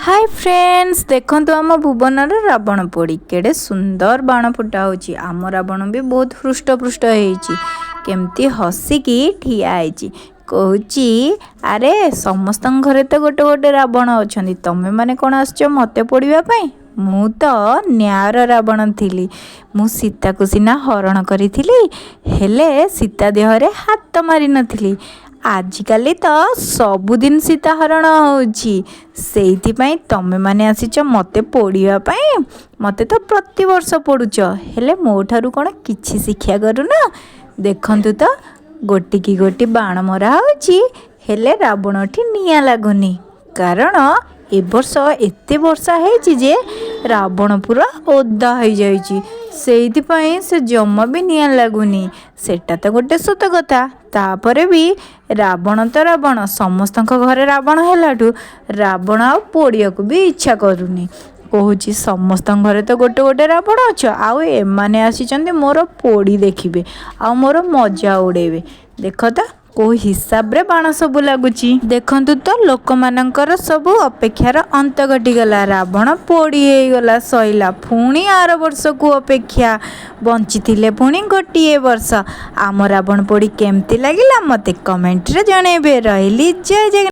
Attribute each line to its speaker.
Speaker 1: Hi friends देखो आम भुवनर रावण पोड़ी केड़े सुंदर बाण फुटा होची। आम रावण भी बहुत हृष्टपृष्ट होईची केमती हसिकी ठिया होईची कहूची अरे समस्त घरे तो गोटे गोटे रावण अच्छा तमें मैंने कौन आसच मते पोड़ापी मु तो न्यायर रावण थी मु सीता को सीना हरण करी हेले सीता देहरे हाथ मारी नथिली आजिकाली तो सबुदिन सीता हरण होची सेइथिपाई तमे माने आसीच मते पोड़ापी मते तो प्रति वर्ष पोड़ुच हेले मो ठारू कौन किछि शिक्षा करूना देखंतु तो गोटी की गोटी बाण मरा होची हेले रावणठी निया लागुनी कारण ए वर्ष एते वर्षा हेची जे रावण पूरा ओदा हो जाइची सेइथिपाई से जमा भी निया लागुनी सेटा तो गोटे सत कथा तापरे भी रावण तो रावण समस्त घरे रावण हेलाठू रावण आ पोड़िया को भी इच्छा करूनी कहूँ समस्त घरे तो गोटे गोटे रावण अछ आउ एमाने आसीचंदी मोर पोड़ी देखिबे आ मोर मजा उड़ेबे देख तो को हिसाब रे बाण सब लगुच देखंतु तो लोक मानकर सब अपेक्षार अंत घटीगला रावण पोड़ी गला सैला पुणी आर वर्ष को अपेक्षा बंची पुणी गोटे वर्ष आम रावण पोड़ी केमती लगिला मते कमेंट रे जणेबे रहिली जय जय।